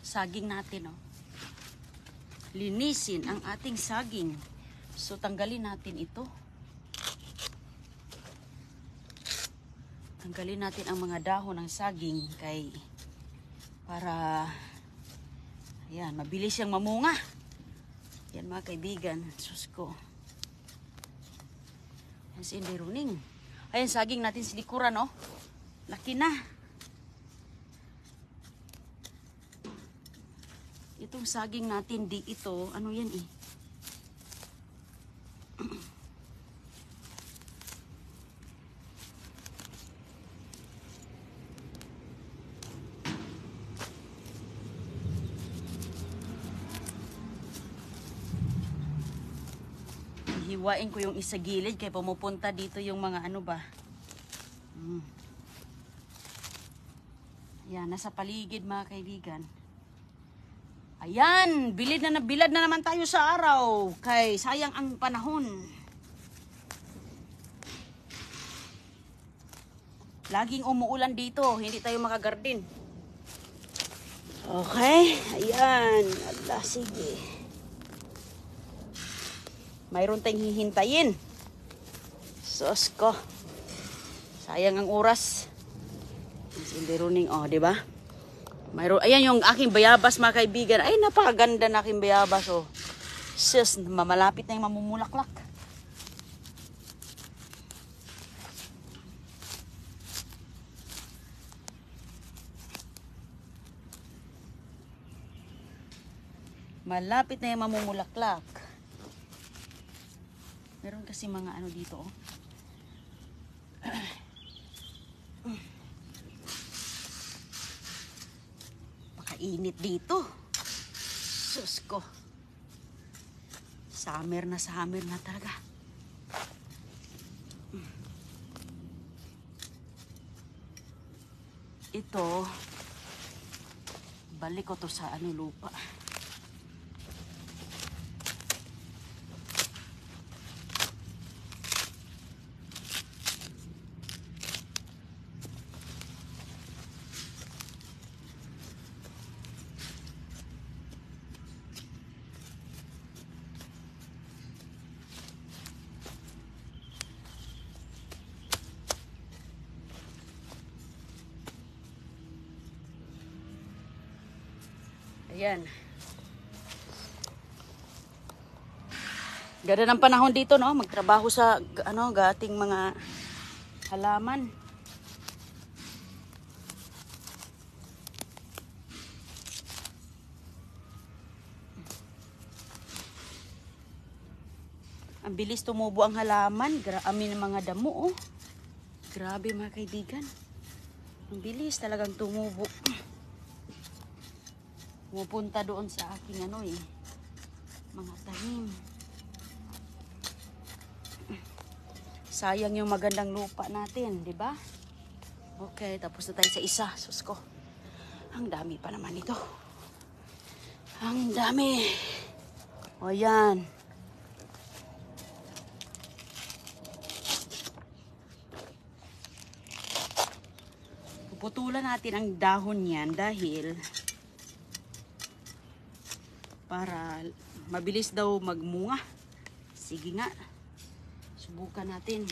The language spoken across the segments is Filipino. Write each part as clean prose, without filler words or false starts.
saging natin, oh. Linisin ang ating saging. So, tanggalin natin ito. Tanggalin natin ang mga dahon ng saging para ayan, mabilis siyang mamunga. Yan mga kaibigan. Sus ko. Yan si Inday Runing. Ayan, saging natin sa likuran, oh. Laki na. Itong saging natin, di ito, ano yan eh. Hiwain ko yung isa gilid kaya pumupunta dito yung mga ano ba. Yan, nasa paligid mga kaibigan. Ayan, bilad na naman tayo sa araw. Kay sayang ang panahon. Laging umuulan dito, hindi tayo makagarden. Okay, ayan. Ala, sige. Mayroon tayong hihintayin. Sus ko. Sayang ang oras. Inday Runing, oh, di ba? Mayroon, ayan yung aking bayabas mga kaibigan. Ay, napakaganda na aking bayabas, oh. Sus, mamalapit na yung mamumulaklak. Malapit na yung mamumulaklak. Meron kasi mga ano dito, oh. Pakainit dito. Sus ko. Summer na talaga. Ito, balik ko to sa ano lupa. Ayan. Ganda ng panahon dito, no? Magtrabaho sa ano, gating mga halaman. Ang bilis tumubo ang halaman. Grabe ng mga damo, oh. Grabe mga kaibigan. Ang bilis talagang tumubo. Pupunta doon sa aking ano eh, mga tanim. Sayang yung magandang lupa natin, di ba? Okay, tapos na tayo sa isa. Sus ko. Ang dami pa naman ito. Ang dami. O yan. Puputulan natin ang dahon niyan dahil para mabilis daw magmunga. Sige nga. Subukan natin.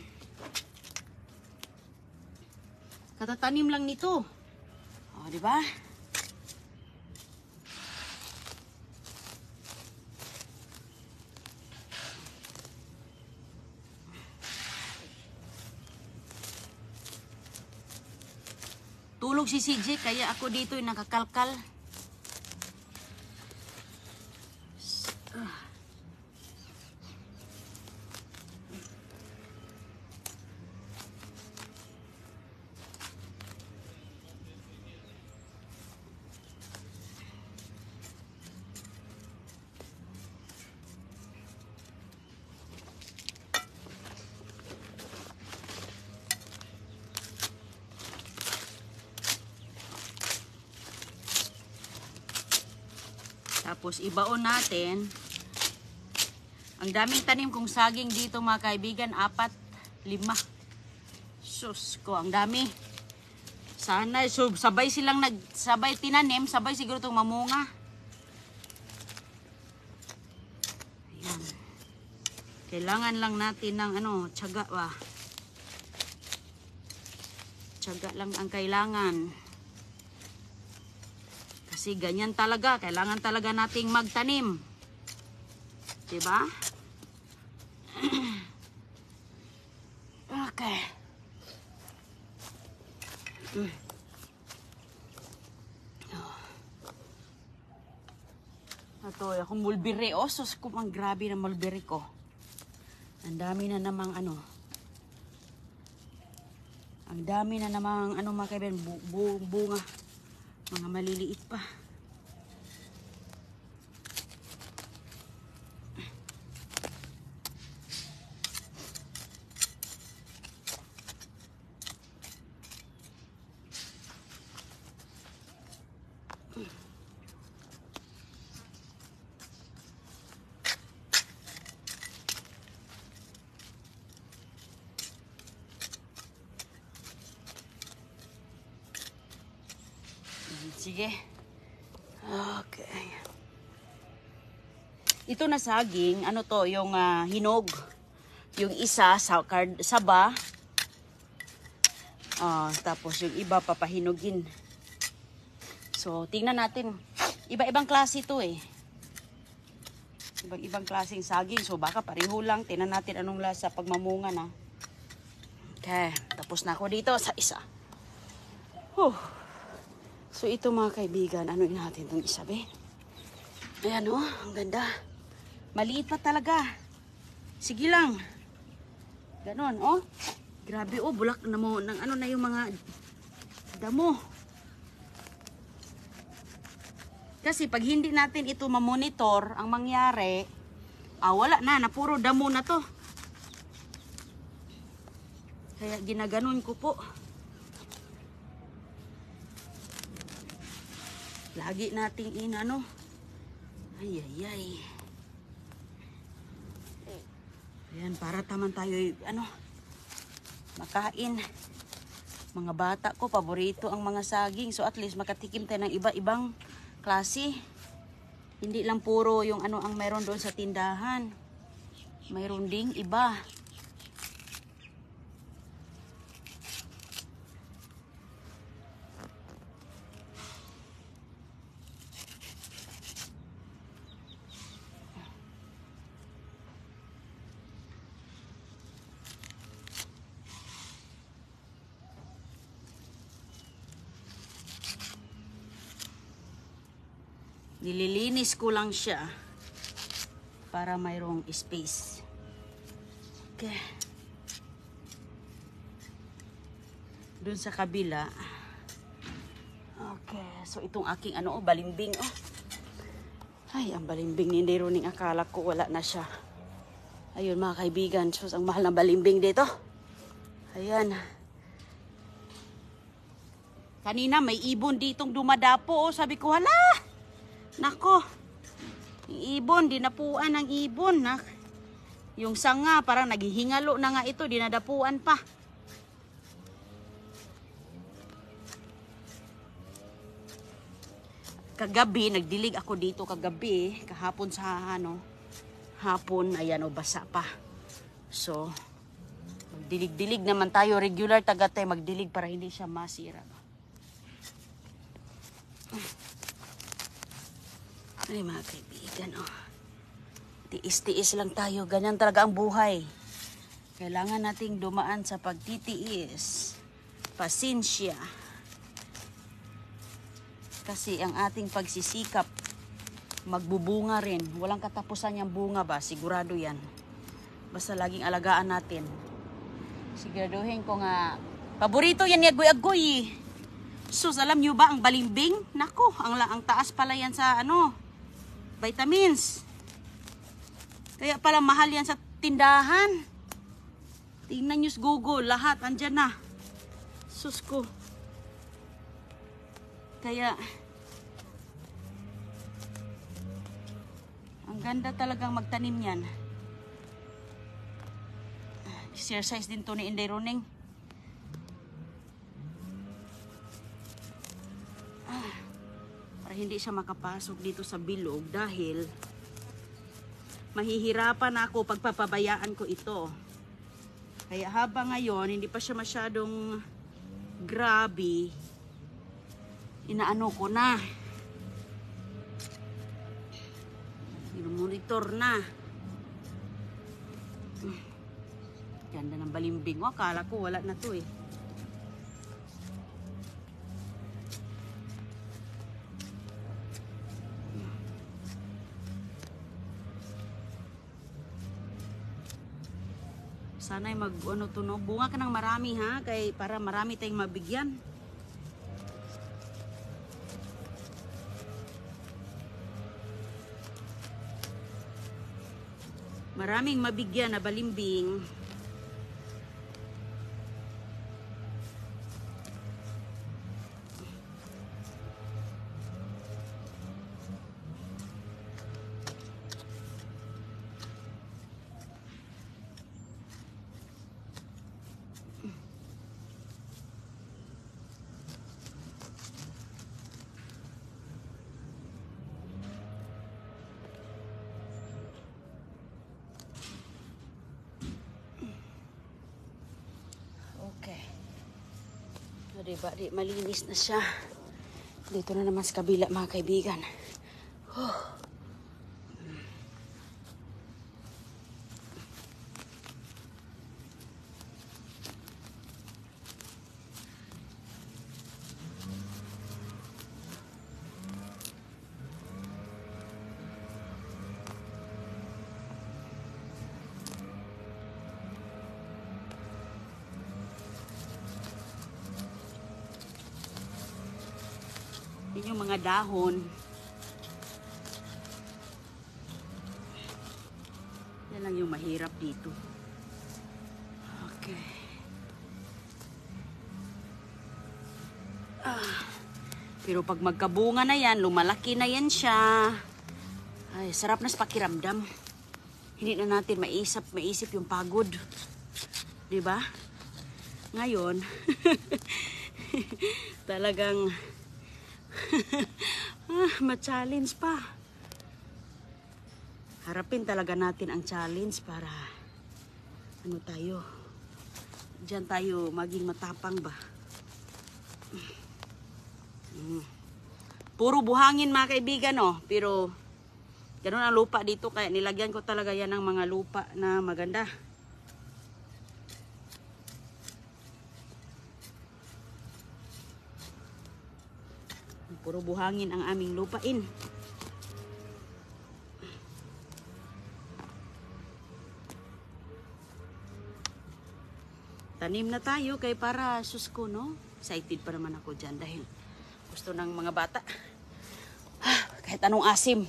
Katatanim lang nito. O, di ba? Tulog si CJ kaya ako dito yung nakakalkal. Tapos ibaon natin. Ang daming tanim kong saging dito mga kaibigan, 4, 5. Sus ko, ang dami. Sana, so sabay silang nagsabay tinanim, sabay siguro itong mamunga. Ayan. Kailangan lang natin ng ano, tiyaga ba? Tiyaga lang ang kailangan. Kasi ganyan talaga, kailangan talaga nating magtanim. Diba? Okay. Ito, akong mulberry. Oh, sus ko, ang grabe na mulberry ko. Ang dami na namang ano. Ang dami na namang ano mga kaibigan, bunga. Mga maliliit pa. Sige. Okay. Ito na saging, ano to, yung hinog. Yung isa saba. Tapos yung iba papahinugin. So, tingnan natin. Iba-ibang klase ito eh. Ibang-ibang klaseng saging. So, baka pareho lang. Tingnan natin anong lasa pag mamunga na. Okay. Tapos na ako dito sa isa. So, ito mga kaibigan. Ano natin itong isabi? Ayan o. Ang ganda. Maliit pa talaga. Sige lang. Ganon, oh. Grabe, oh. Bulak na mo. Ng ano na yung mga damo. Kasi pag hindi natin ito mamonitor, ang mangyari, wala na puro damo na to. Kaya ginaganon ko po. Lagi nating inano. Ay. Ayan, para taman tayo, makain. Mga bata ko, paborito ang mga saging. So at least makatikim tayo ng iba-ibang klase. Hindi lang puro yung ang meron doon sa tindahan. Mayroon ding iba. Nililinis ko lang siya para mayroong space. Okay. Doon sa kabila. Okay. So itong aking balimbing. Ay, ang balimbing ni Roning, akala ko wala na siya. Ayun mga kaibigan. So, ang mahal na balimbing dito. Ayan. Kanina may ibon ditong dumadapo. Sabi ko, hala! Nako, yung ibon, dinapuan ng ibon. Yung sanga, parang naghihingalo na nga ito, dinadapuan pa. Kagabi, nagdilig ako dito kagabi, kahapon sa hapon, ayan basa pa. So, magdilig-dilig naman tayo, regular tagatay magdilig para hindi siya masira. Ay mga kaibigan, tiis-tiis lang tayo. Ganyan talaga ang buhay. Kailangan nating dumaan sa pagtitiis. Pasensya. Kasi ang ating pagsisikap, magbubunga rin. Walang katapusan yung bunga ba? Sigurado yan. Basta laging alagaan natin. Siguraduhin ko nga, paborito yan ni agoy-agoy. Sus, alam nyo ba ang balimbing? Nako, ang taas pala yan sa vitamins. Kaya pala mahal yan sa tindahan. Tingnan nyo sa Google, lahat andyan na. Sus ko. Kaya ang ganda talagang magtanim yan. Exercise din to ni Inday Roning. para hindi siya makapasok dito sa bilog dahil mahihirapan ako pagpapabayaan ko ito. Kaya habang ngayon hindi pa siya masyadong grabe, inaano ko na, monitor na. Ganda ng balimbing. Akala ko wala na to eh. Sana'y mag-ano to, no? Bunga ka ng marami ha, kay para marami tayong mabigyan. Maraming mabigyan na balimbing. Diba, di malinis na siya. Dito na naman sa kabila mga kaibigan. Yan yung mga dahon. Yan lang yung mahirap dito. Okay. Pero pag magkabunga na yan, lumalaki na yan siya. Ay, sarap na sa pakiramdam. Hindi na natin maisip yung pagod. Diba? Ngayon, talagang ma-challenge pa. Harapin talaga natin ang challenge para ano tayo, diyan tayo maging matapang ba. Puro buhangin mga kaibigan, oh. Pero ganun ang lupa dito, kaya nilagyan ko talaga yan ng mga lupa na maganda. Puro buhangin ang aming lupain. Tanim na tayo kay para susko, no? Excited pa naman ako dyan dahil gusto ng mga bata. Kahit anong asim.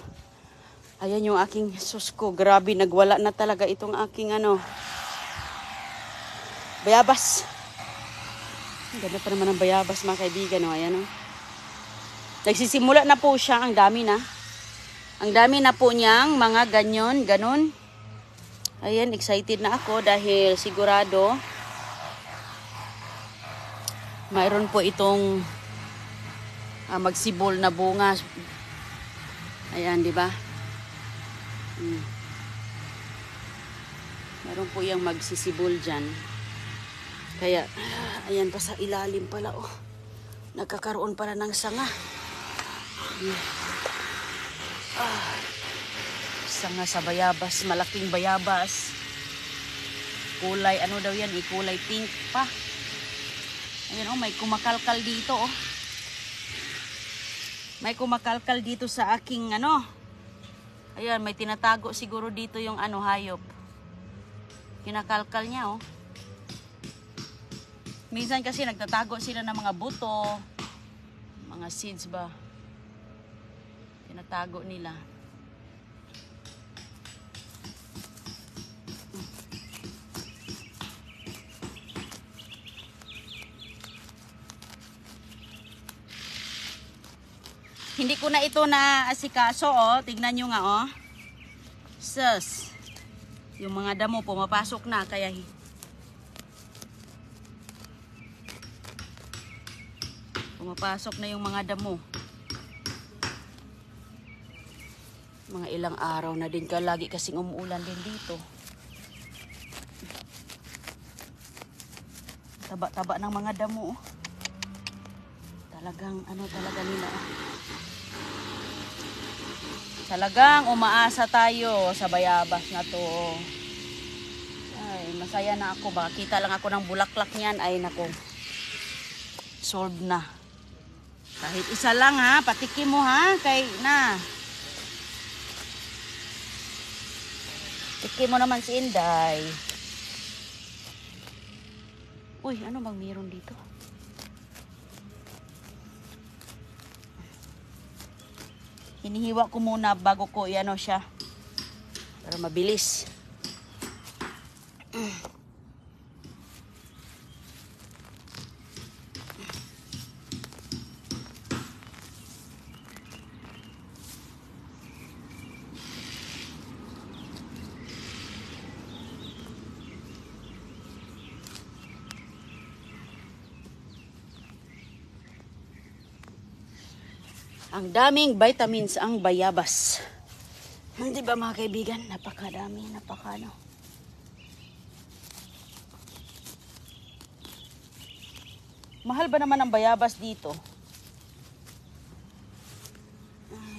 Ayan yung aking susko. Grabe, nagwala na talaga itong aking bayabas. Ang ganda pa naman ng bayabas mga kaibigan, no? Ayan, no? Nagsisimula na po siya, ang dami na. Ang dami na po niyang mga ganon. Ayan, excited na ako dahil sigurado mayroon po itong magsibol na bunga. Ayan, di ba? Mayroon po yung magsisibol dyan. Kaya, ayan pa sa ilalim pala, oh. Nagkakaroon pala ng sanga. Sanga sa bayabas, malaking bayabas. Kulay, ano daw yan, kulay pink pa. Ayan, oh, may kumakalkal dito, oh. May kumakalkal dito sa aking, ayan, may tinatago siguro dito yung, hayop. Kinakalkal niya, oh. Minsan kasi nagtatago sila ng mga buto, mga seeds ba. Tinatago nila. Hindi ko na ito na asikaso, oh. Tignan nyo nga, oh. Sus. Yung mga damo pumapasok na, kaya pumapasok na yung mga damo. Mga ilang araw na din ka, lagi kasing umuulan din dito. Taba-taba ng mga damo. Talagang ano talaga nila. Talagang umaasa tayo sa bayabas na to. Ay, masaya na ako. Baka kita lang ako ng bulaklak niyan. Ay, nako. Solved na. Kahit isa lang ha. Patikim mo ha. Kay na. Tikim mo naman si Inday. Uy, ano bang meron dito? Hinihiwa ko muna bago ko iano siya. Para mabilis. Ang daming vitamins ang bayabas. Hindi ba mga kaibigan? Napakadami, napakano. Mahal ba naman ang bayabas dito?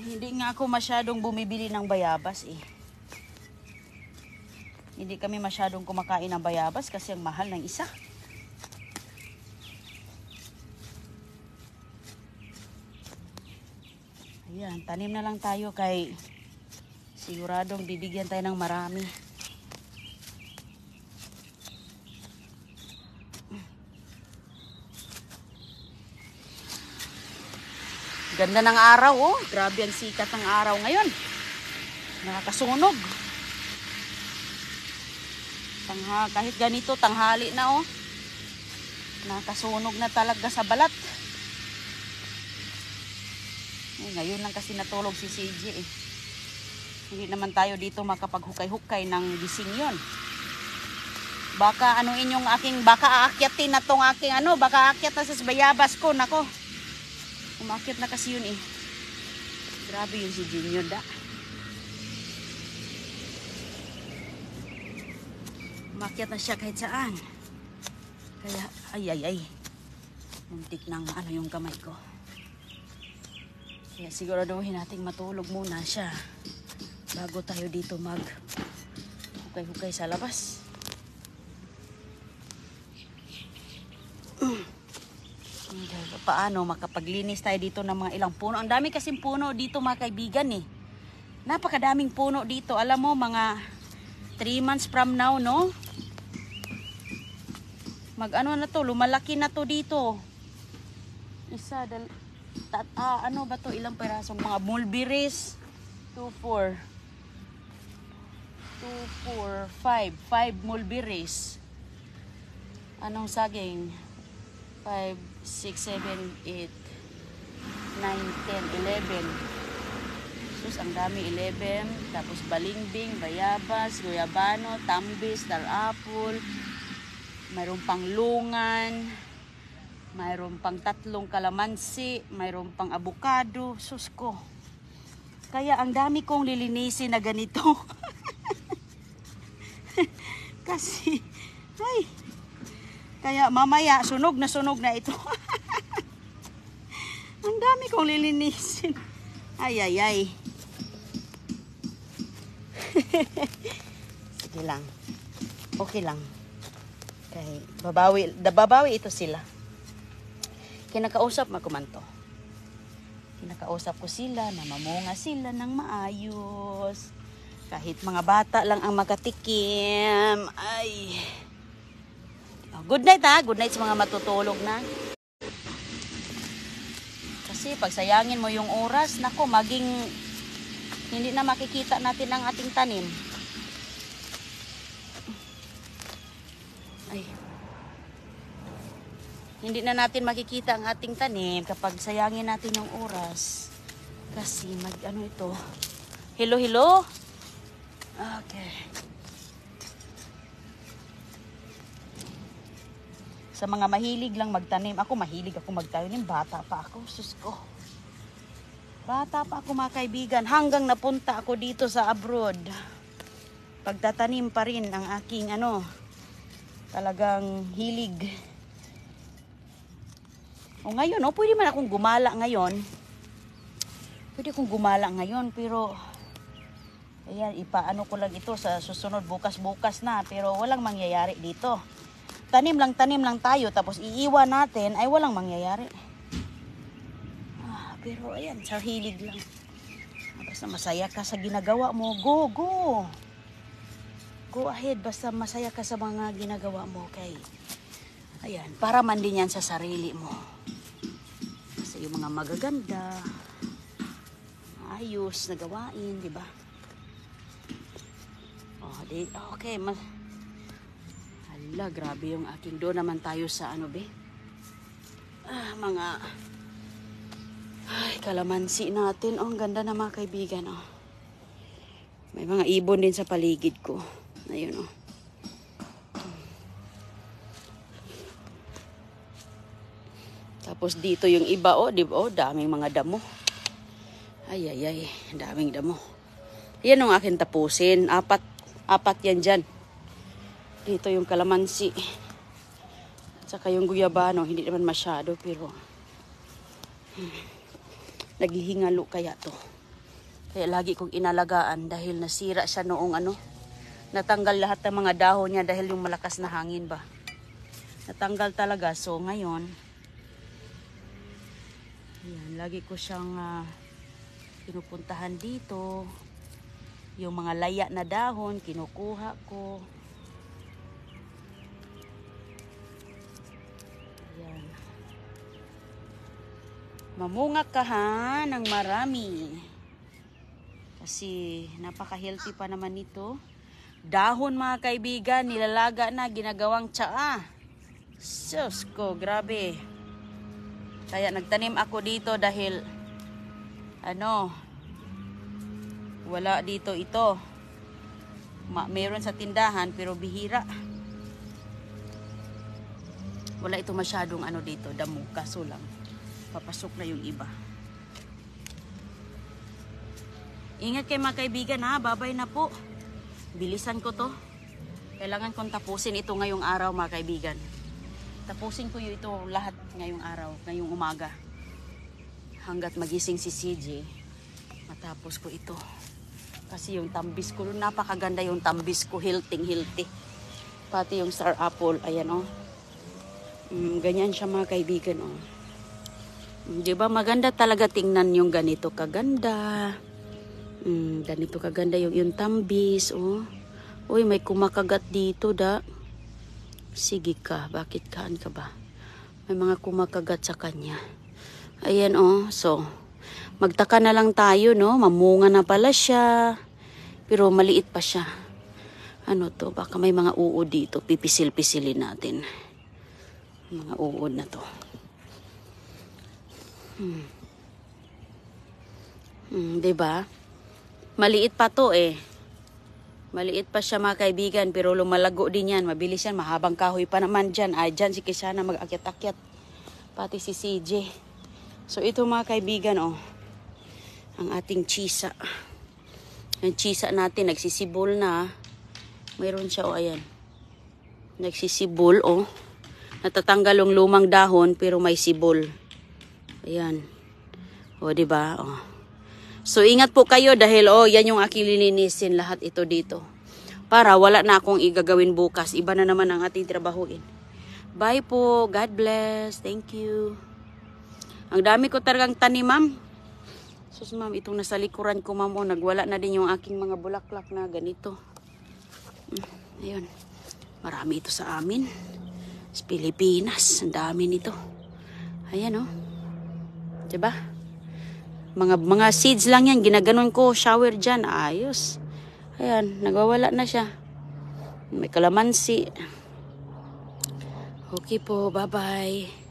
Hindi nga ako masyadong bumibili ng bayabas eh. Hindi kami masyadong kumakain ng bayabas kasi ang mahal ng isa. Ayan, tanim na lang tayo kay siguradong bibigyan tayo ng marami. Ganda ng araw oh. Grabe ang sikat ng araw ngayon. Nakakasunog. Kahit ganito, tanghali na oh. Nakasunog na talaga sa balat. Ngayon lang kasi natulog si CJ eh. Hindi naman tayo dito makapaghukay-hukay ng gising yon. Baka anuin yung aking, baka aakyatin na tong aking ano, baka aakyat na sa bayabas ko, nako. Umakyat na kasi yun eh. Grabe yun si Junior da. Umakyat na siya kahit saan. Kaya, ay. Muntik ng ano yung kamay ko. Kaya siguraduhin nating matulog muna siya bago tayo dito mag hukay-hukay sa labas. Paano makapaglinis tayo dito ng mga ilang puno? Ang dami kasing puno dito mga kaibigan eh. Napakadaming puno dito. Alam mo mga 3 months from now no? Mag-ano na to, lumalaki na to dito. Isa, ano ba to? Ilang perasong mga mulberries? 2, 4, 5 mulberries. Anong saging? 5, 6, 7, 8, 9, 10, 11. Sus, ang dami, 11. Tapos balimbing, bayabas, guyabano, tambis, dar-apple. Mayroon pang lungan. Mayroon pang 3 kalamansi. Mayroon pang avocado. Sus ko. Kaya ang dami kong lilinisin na ganito. Kasi, ay. Kaya mamaya, sunog na ito. Ang dami kong lilinisin. Ay. Sige lang. Okay lang. Okay, babawi ito sila. Kinakausap makumanto. Kinakausap ko sila na mamunga sila ng maayos. Kahit mga bata lang ang makatikim. Ay. Good night ha. Good night sa mga matutulog na. Kasi pag sayangin mo yung oras, nako, maging hindi na makikita natin ang ating tanim. Ay. Hindi na natin makikita ang ating tanim kapag sayangin natin yung oras. Kasi ano ito? Hello? Okay. Sa mga mahilig lang magtanim. Ako mahilig ako magtanim. Bata pa ako. Sus ko. Bata pa ako mga kaibigan hanggang napunta ako dito sa abroad. Pagtatanim pa rin ang aking talagang hilig. O ngayon, pwede man akong gumala ngayon. Pwede akong gumala ngayon pero ayan, ipaano ko lang ito sa susunod bukas-bukas na pero walang mangyayari dito. Tanim lang tayo tapos iiwan natin ay walang mangyayari. Pero ayan, sa hilig lang. Basta masaya ka sa ginagawa mo, go! Go ahead, basta masaya ka sa mga ginagawa mo. Kay, ayan, para man din yan sa sarili mo. Kasi yung mga magaganda, ayos na gawain, di ba? Okay, hala, grabe yung aking. Doon naman tayo sa mga kalamansi natin. Ang ganda na mga kaibigan. May mga ibon din sa paligid ko. Ayun Tapos dito yung iba daming mga damo. Ay, daming damo. Yan ang akin tapusin. Apat yan dyan. Dito yung kalamansi. At saka yung guyabano, hindi naman masyado pero naghihingalo kaya to. Kaya lagi kong inalagaan dahil nasira siya noong natanggal lahat ng mga dahon niya dahil yung malakas na hangin ba. Natanggal talaga. So ngayon, ayan, lagi ko siyang pinupuntahan dito. Yung mga laya na dahon, kinukuha ko. Ayan. Mamunga ka ng marami. Kasi napaka-healthy pa naman nito. Dahon mga kaibigan, nilalaga na, ginagawang tsaa. Sus ko, grabe. Kaya nagtanim ako dito dahil wala dito ito. Meron sa tindahan pero bihira. Wala ito masyadong dito, damo, kaso lang papasok na yung iba. Ingat kayo mga kaibigan babay na po. Bilisan ko to. Kailangan kong tapusin ito ngayong araw mga kaibigan. Tapusin ko ito lahat ngayong araw, ngayong umaga. Hanggat magising si CJ, matapos ko ito. Kasi yung tambis ko, napakaganda yung tambis ko, healthy. Pati yung star apple, ayan ganyan siya mga kaibigan Diba maganda talaga tingnan yung ganito kaganda. Ganito kaganda yung tambis Uy, may kumakagat dito Sige ka, bakit kaan ka ba? May mga kumakagat sa kanya. Ayan so magtaka na lang tayo mamunga na pala siya. Pero maliit pa siya. Baka may mga uod dito, pipisil-pisilin natin. Mga uod na to. Diba? Maliit pa to Maliit pa siya mga kaibigan pero lumalago din yan. Mabilis yan. Mahabang kahoy pa naman dyan. Dyan si Kishana mag-akyat-akyat. Pati si CJ. So ito mga kaibigan ang ating chisa. Yung chisa natin nagsisibol na. Mayroon siya ayan. Nagsisibol Natatanggal yung lumang dahon pero may sibol. Ayan. Diba? So, ingat po kayo dahil, yan yung aking lilinisin lahat ito dito. Para wala na akong igagawin bukas. Iba na naman ang ating trabahuin. Bye po. God bless. Thank you. Ang dami ko talagang tanim, ma'am. Sus, ma'am, itong nasa likuran ko, ma'am, nagwala na din yung aking mga bulaklak na ganito. Ayun. Marami ito sa amin. Sa Pilipinas. Ang dami nito. Ayan, Diba? Mga seeds lang yan. Ginaganon ko. Shower dyan. Ayos. Ayan. Nagwawala na siya. May kalamansi. Okay po. Bye-bye.